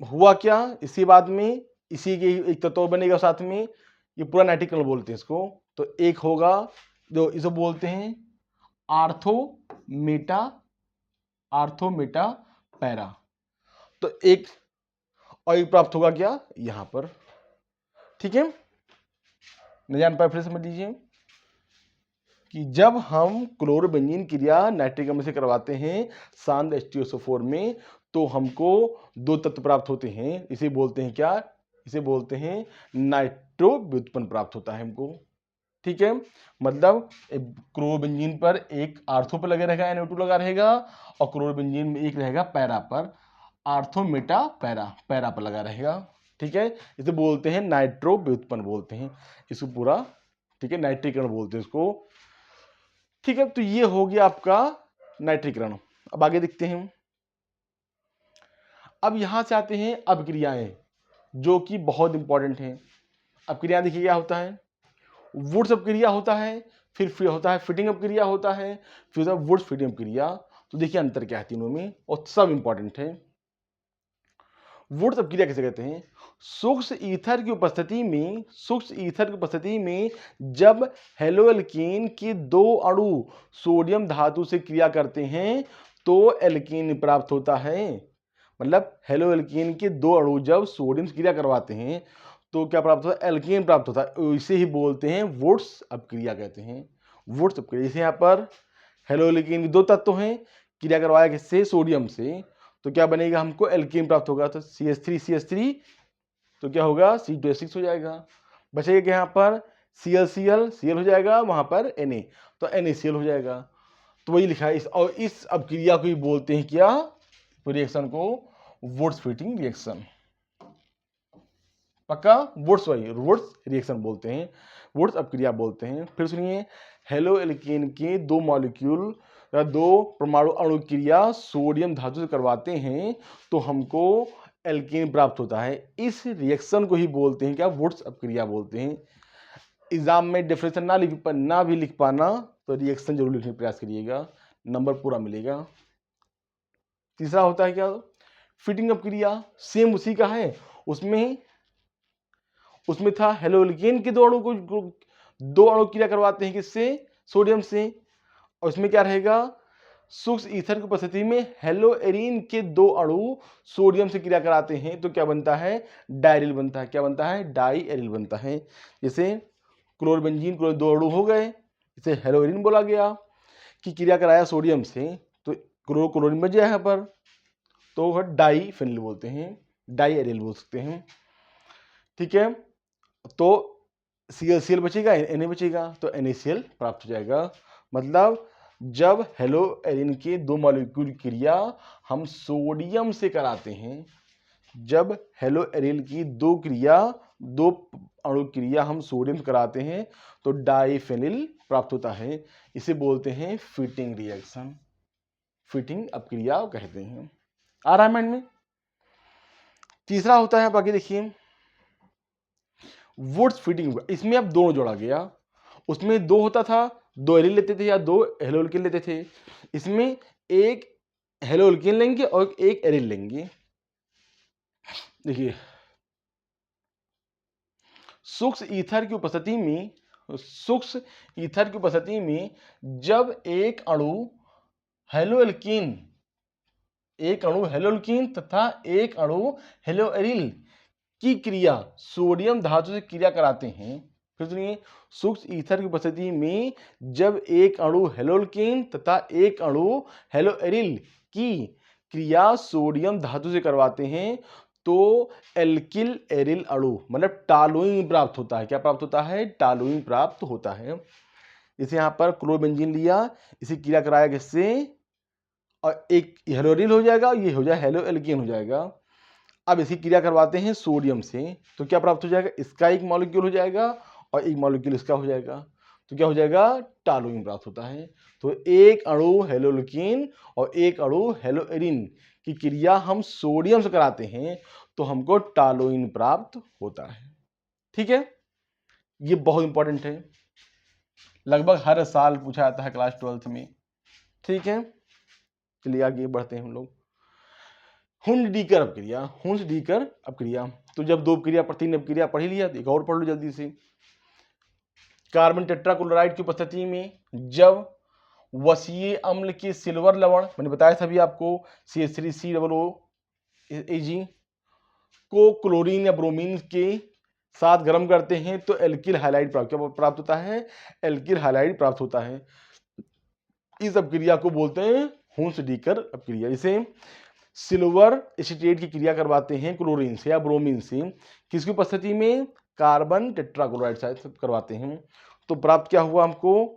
हुआ क्या, इसी बाद में इसी के एक तत्व बनेगा साथ में, ये पूरा नाइट्रिक अम्ल बोलते हैं इसको। तो एक होगा जो इसे बोलते हैं आर्थो मेटा पैरा, तो एक और एक प्राप्त होगा क्या यहां पर। ठीक है, नहीं जान पाए फिर समझ लीजिए कि जब हम क्लोरोबेंजीन क्रिया नाइट्रिक अम्ल से करवाते हैं शांत H2SO4 में, तो हमको दो तत्व प्राप्त होते हैं, इसे बोलते हैं क्या, इसे बोलते हैं नाइट्रो व्युत्पन्न प्राप्त होता है हमको। ठीक है, मतलब क्लोरोबेंजीन पर एक आर्थो पर लगे रहेगा, NO2 लगा रहेगा, और क्लोरोबेंजीन में एक रहेगा पैरा पर, आर्थो मेटा पैरा पर लगा रहेगा। ठीक है, इसे बोलते हैं नाइट्रो व्युत्पन्न बोलते हैं इसको पूरा। ठीक है, नाइट्रीकरण बोलते हैं इसको। ठीक है, तो ये हो गया आपका नाइट्रीकरण। अब आगे देखते हैं, अब यहां से आते हैं अपक्रियाएं जो कि बहुत इंपॉर्टेंट हैं। अपक्रिया देखिए क्या होता है, वुड्स अपक्रिया होता है, फिर होता है फिटिंग अपक्रिया होता है, फिर होता है वुड्स फिटिंग अपक्रिया। तो देखिए अंतर क्या है तीनों में, और सब इंपॉर्टेंट है। वुड्स अपक्रिया किसे कहते हैं, सूक्ष्म ईथर की उपस्थिति में जब हेलोएल्कीन के दो अणु सोडियम धातु से क्रिया करते हैं तो एल्कीन प्राप्त होता है। मतलब हेलोएल्कीन के दो अणु जब सोडियम से क्रिया करवाते हैं तो क्या प्राप्त होता है, एल्कीन प्राप्त होता है। इसे ही बोलते हैं वुड्स अपक्रिया कहते हैं, वुड्स अपक्रिया। जैसे यहाँ पर हेलोएल्कीन के दो तत्व हैं, क्रिया करवाया किससे, सोडियम से, तो क्या बनेगा, हमको एल्कीन प्राप्त होगा। तो CH3 तो क्या होगा, C2H6 हो जाएगा। बचेगा क्या यहाँ पर, Cl हो जाएगा, वहां पर Na, तो NaCl हो जाएगा। तो वही लिखा है इस, और इस अपक्रिया को ही बोलते हैं क्या, रिएक्शन को वुड्स फिटिंग रिएक्शन। पक्का, वुड्स रिएक्शन बोलते हैं, वुड्स अपक्रिया बोलते हैं। फिर सुनिए, हेलोएल्कीन के दो मॉलिक्यूल या दो परमाणु अणु क्रिया सोडियम धातु से करवाते हैं तो हमको एल्कीन प्राप्त होता है। इस रिएक्शन को ही बोलते हैं क्या, वुड्स अपक्रिया बोलते हैं। एग्जाम में डेफिनेशन ना भी लिख पाना तो रिएक्शन जरूर लिखने का प्रयास करिएगा, नंबर पूरा मिलेगा। तीसरा होता है क्या, फिटिंग अपक्रिया, सेम उसी का है। उसमें था हेलोएल्कीन के दो अणु क्रिया करवाते हैं किससे, सोडियम से, और इसमें क्या रहेगा, सूक्ष्म ईथर की उपस्थिति में हेलोएरीन के दो अणु सोडियम से क्रिया कराते हैं तो क्या बनता है, डायरिल बनता है। क्या बनता है, डाईएरिल बनता है। जैसे क्लोरोबेंजीन के दो अणु हो गए, इसे हेलोएरीन बोला गया, कि क्रिया कराया सोडियम से तो क्लोरीन बच गया यहाँ पर, तो डाईफेनिल बोलते हैं, डाईएरिल बोल सकते हैं। ठीक है, तो Cl बचेगा, Na बचेगा, तो NaCl प्राप्त हो जाएगा। मतलब जब हेलोएरीन के दो मॉलिक्यूल क्रिया हम सोडियम से कराते हैं, जब हेलोएरीन की दो अणु क्रिया हम सोडियम से कराते हैं तो डाईफेनिल प्राप्त होता है। इसे बोलते हैं फिटिंग रिएक्शन, फिटिंग अपक्रिया कहते हैं। आ रहा है माइंड में। तीसरा होता है, बाकी देखिए वुड्स फिटिंग, इसमें अब दोनों जोड़ा गया। उसमें दो होता था, दो एरिल लेते थे या दो हेलोएल्कीन लेते थे, इसमें एक हेलोएल्कीन लेंगे और एक एरिल लेंगे। देखिए सूक्ष्म ईथर की उपस्थिति में जब एक अणु हेलोएल्कीन तथा एक अणु हेलोएरिल की क्रिया सोडियम धातु से क्रिया कराते हैं। फिर सुनिए, सूक्ष्म ईथर की उपस्थिति में जब एक अणु हेलोएल्कीन तथा एक अणु हेलोएरिल की क्रिया सोडियम धातु से करवाते हैं तो एल्किल एरिल अणु मतलब टालुइन प्राप्त होता है। क्या प्राप्त होता है, टालुइन प्राप्त होता है। इसे यहां पर क्लोरोबेंजीन लिया, इसे क्रिया कराया किससे, और एक हेलोएरिल हो जाएगा, ये हो जाएगा हेलोएल्कीन हो जाएगा। अब इसकी क्रिया करवाते हैं सोडियम से तो क्या प्राप्त हो जाएगा, इसका एक मॉलिक्यूल हो जाएगा और एक मॉलिक्यूल इसका हो जाएगा, तो क्या हो जाएगा, टालुइन प्राप्त होता है। तो एक अणु हेलोएल्कीन और एक अणु हेलोएरीन की क्रिया हम सोडियम से कराते हैं तो हमको टालुइन प्राप्त होता है। ठीक है। ये बहुत इंपॉर्टेंट है, लगभग हर साल पूछा जाता है क्लास 12th में। ठीक है, चलिए आगे बढ़ते हैं हम लोग। हुंडीकर अपक्रिया, हुंडीकर अपक्रिया। तो जब 2 अपक्रिया 3 अपक्रिया पढ़ ही लिया, एक और पढ़ लो जल्दी से। कार्बन टेट्राक्लोराइड की उपस्थिति में जब वसीय अम्ल के सिल्वर लवण, मैंने बताया था अभी आपको, CH3COO को क्लोरीन या ब्रोमीन के साथ गर्म करते हैं तो एल्किल हाइलाइड प्राप्त होता है, एल्किल हाइलाइड प्राप्त होता है। इस अपक्रिया को बोलते हैं हुंडीकर अपक्रिया। इसे सिल्वर एसीटेट की क्रिया करवाते हैं क्लोरीन से या ब्रोमीन से, किसकी उपस्थिति में, कार्बन टेट्राक्लोराइड से करवाते हैं। तो प्राप्त क्या हुआ हमको,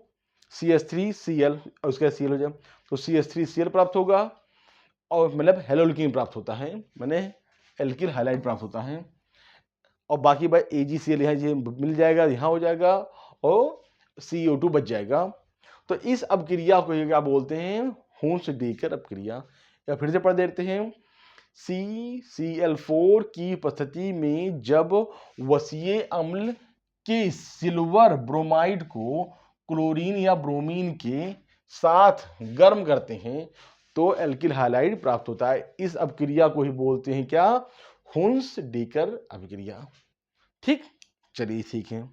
CH3Cl, और उसका Cl हो जाए तो CH3Cl प्राप्त होगा, और मतलब हेलोल्कीन प्राप्त होता है, मैंने एल्किल हाइलाइड प्राप्त होता है। और बाकी भाई AgCl यहाँ ये मिल जाएगा, यहाँ हो जाएगा, और CO2 बच जाएगा। तो इस अपक्रिया को क्या बोलते हैं, हुंडीकर अपक्रिया। या फिर से पढ़ देते हैं, CCl4 की उपस्थिति में जब वसीय अम्ल के सिल्वर ब्रोमाइड को क्लोरीन या ब्रोमीन के साथ गर्म करते हैं तो एल्किल हाइलाइड प्राप्त होता है। इस अपक्रिया को ही बोलते हैं क्या, हुंडीकर अपक्रिया। ठीक, चलिए ठीक है।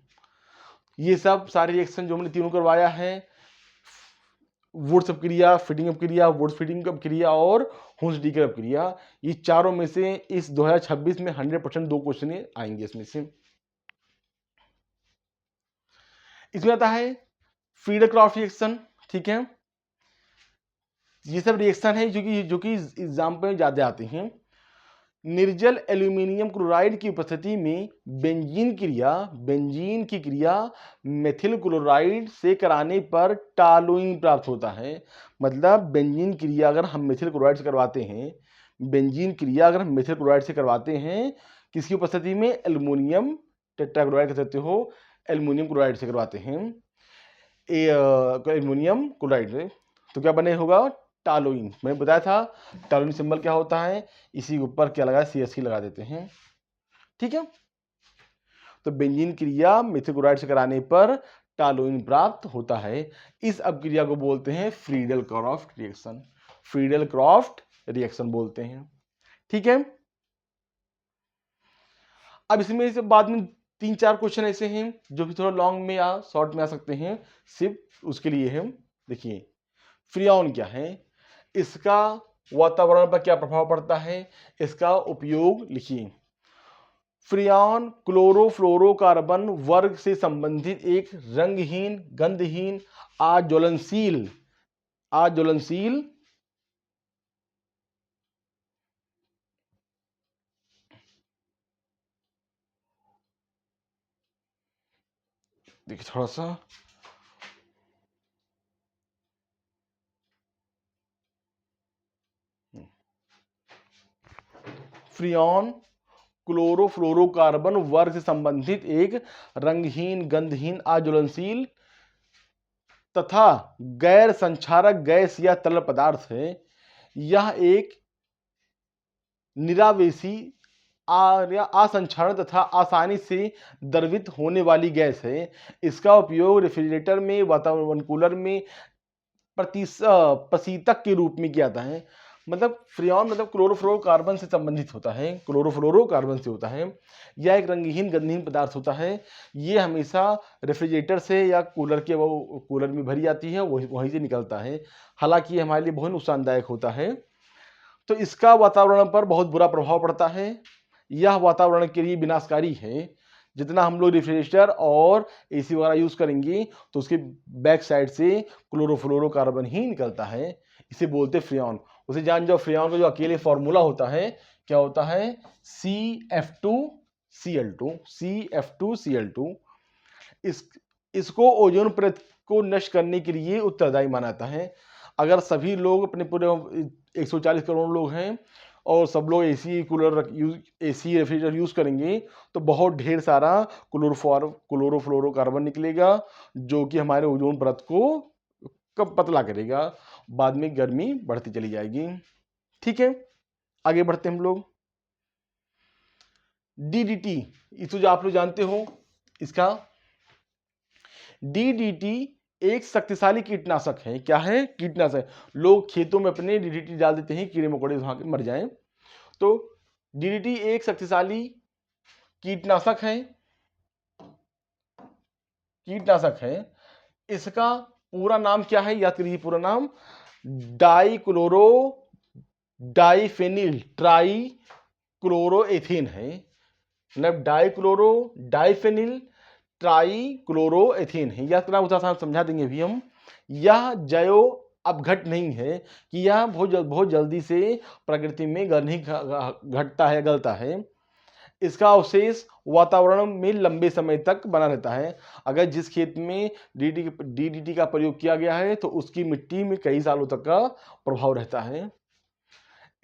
ये सब सारे रिएक्शन जो हमने तीनों करवाया है, वुड्स अपक्रिया, फीडिंग अपक्रिया, वुड्स फीडिंग अपक्रिया और हुंडीकर अपक्रिया, ये चारों में से इस 2026 में 100% 2 क्वेश्चन आएंगे इसमें से। इसमें आता है फ्रीडल-क्रॉफ्ट रिएक्शन। ठीक है, ये सब रिएक्शन है जो कि एग्जाम पे ज्यादा आते हैं। निर्जल एल्यूमिनियम क्लोराइड की उपस्थिति में बेंजीन की क्रिया मेथिल क्लोराइड से कराने पर टालुइन प्राप्त होता है। मतलब बेंजीन क्रिया अगर हम मेथिल क्लोराइड से करवाते हैं, बेंजीन क्रिया अगर हम मेथिल क्लोराइड से करवाते हैं, किसकी उपस्थिति में, एल्युमिनियम टेट्राक्लोराइड कह सकते हो, एल्युमिनियम क्लोराइड से करवाते हैं, एल्युमिनियम क्लोराइड, तो क्या बने होगा, टालुइन। मैंने बताया था टालुइन सिंबल क्या होता है, इसी के ऊपर क्या लगा, CH लगा देते हैं। ठीक है, तो बेंजीन क्रिया मेथिल क्लोराइड से कराने पर टालुइन प्राप्त होता है। इस अपक्रिया को बोलते हैं फ्रीडल-क्रॉफ्ट रिएक्शन, फ्रीडल-क्रॉफ्ट रिएक्शन बोलते हैं। ठीक है, अब इसमें से बाद में 3-4 क्वेश्चन ऐसे हैं जो कि थोड़ा लॉन्ग में या शॉर्ट में आ सकते हैं, सिर्फ उसके लिए है। देखिए, फ्रियान क्या है, इसका वातावरण पर क्या प्रभाव पड़ता है, इसका उपयोग लिखिए। फ्रियान क्लोरोफ्लोरोकार्बन वर्ग से संबंधित एक रंगहीन, गंधहीन, अज्वलनशील देखिए थोड़ा सा, फ्रियान क्लोरोफ्लोरोकार्बन वर्ग से संबंधित एक रंगहीन, गंधहीन, अज्वलनशील तथा गैर संक्षारक गैस या तरल पदार्थ है। यह एक निरावेशी असंक्षारण तथा आसानी से द्रवित होने वाली गैस है। इसका उपयोग रेफ्रिजरेटर में, वातावरण कूलर में प्रशीतक के रूप में किया जाता है। मतलब फ्रियान मतलब क्लोरोफ्लोरोकार्बन से संबंधित होता है, क्लोरोफ्लोरोकार्बन से होता है। यह एक रंगहीन गंधहीन पदार्थ होता है। ये हमेशा रेफ्रिजरेटर से या कूलर में भरी जाती है, वहीं से निकलता है। हालांकि ये हमारे लिए बहुत नुकसानदायक होता है, तो इसका वातावरण पर बहुत बुरा प्रभाव पड़ता है। यह वातावरण के लिए विनाशकारी है। जितना हम लोग रेफ्रिजरेटर और AC वगैरह यूज करेंगे तो उसके बैक साइड से क्लोरोफ्लोरोकार्बन ही निकलता है। इसे बोलते फ्रियान। उसे जान जाओ, फ्रियान का जो अकेले फॉर्मूला होता है क्या होता है, CF2Cl2। इसको ओजोन परत को नष्ट करने के लिए उत्तरदायी माना जाता है। अगर सभी लोग अपने पूरे 140 करोड़ लोग हैं और सब लोग AC रेफ्रिजरेटर यूज करेंगे तो बहुत ढेर सारा क्लोरोफ्लोरोकार्बन निकलेगा, जो कि हमारे ओजोन परत को कब पतला करेगा, बाद में गर्मी बढ़ती चली जाएगी। ठीक है, आगे बढ़ते हम लोग। DDT, इसको जो आप लोग जानते हो, इसका डीडीटी एक शक्तिशाली कीटनाशक है। क्या है? कीटनाशक। लोग खेतों में अपने डीडीटी डाल देते हैं, कीड़े मकोड़े वहां के मर जाएं। तो डीडीटी एक शक्तिशाली कीटनाशक है, कीटनाशक है। इसका पूरा नाम क्या है? याद करिए पूरा नाम, डाइक्लोरो डाइफेनिल ट्राई क्लोरोएथेन है। मतलब डाइक्लोरो डाइफेनिल ट्राई क्लोरोएथेन है। यह तरह उदाहरण समझा देंगे भी हम। यह जैव अपघट नहीं है कि यह बहुत जल्दी से प्रकृति में नहीं घटता है, गलता है। इसका अवशेष वातावरण में लंबे समय तक बना रहता है। अगर जिस खेत में डीडीटी का प्रयोग किया गया है तो उसकी मिट्टी में कई सालों तक का प्रभाव रहता है।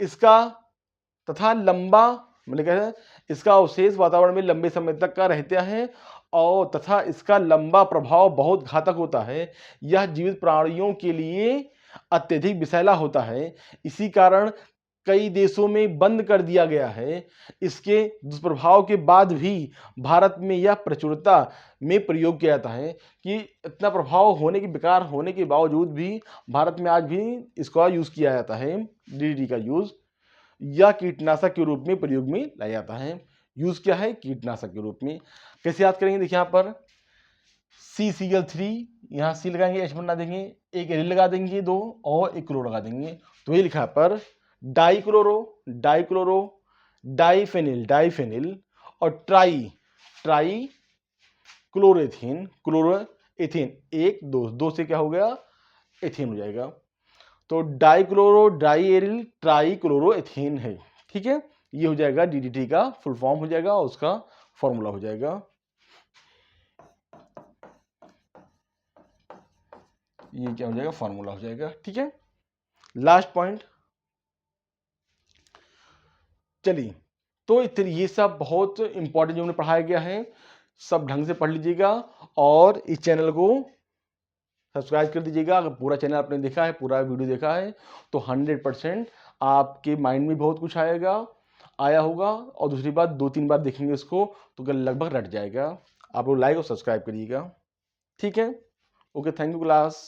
इसका तथा लंबा मैंने कहा इसका अवशेष वातावरण में लंबे समय तक का रहता है और तथा इसका लंबा प्रभाव बहुत घातक होता है। यह जीवित प्राणियों के लिए अत्यधिक विषैला होता है। इसी कारण कई देशों में बंद कर दिया गया है। इसके दुष्प्रभाव के बाद भी भारत में यह प्रचुरता में प्रयोग किया जाता है कि इतना प्रभाव होने के बेकार होने के बावजूद भी भारत में आज भी इसका यूज किया जाता है। डीडीटी का यूज या कीटनाशक के रूप में प्रयोग में लाया जाता है। यूज क्या है? कीटनाशक के रूप में। कैसे याद करेंगे? देखिए यहाँ पर CCl3, यहाँ सी लगाएंगे, H बना देंगे, एक एल लगा देंगे 2 और एक क्लोरो लगा देंगे। तो ये लिखा पर डाइक्लोरो डाइक्लोरो डाइफेनिल डाइफेनिल और ट्राई क्लोरोएथेन क्लोरोएथेन, एक दो से क्या हो गया? एथेन हो जाएगा। तो डाइक्लोरो डाइएरिल ट्राई क्लोरोएथेन है। ठीक है, ये हो जाएगा डीडीटी का फुल फॉर्म हो जाएगा और उसका फॉर्मूला हो जाएगा। ये क्या हो जाएगा? फॉर्मूला हो जाएगा। ठीक है, लास्ट पॉइंट। चलिए, तो ये सब बहुत इंपॉर्टेंट जो हमने पढ़ाया गया है, सब ढंग से पढ़ लीजिएगा और इस चैनल को सब्सक्राइब कर दीजिएगा। अगर पूरा चैनल आपने देखा है, पूरा वीडियो देखा है तो 100% आपके माइंड में बहुत कुछ आया होगा और दूसरी बात 2-3 बार देखेंगे इसको तो लगभग रट जाएगा। आप लोग लाइक और सब्सक्राइब करिएगा। ठीक है, ओके, थैंक यू क्लास।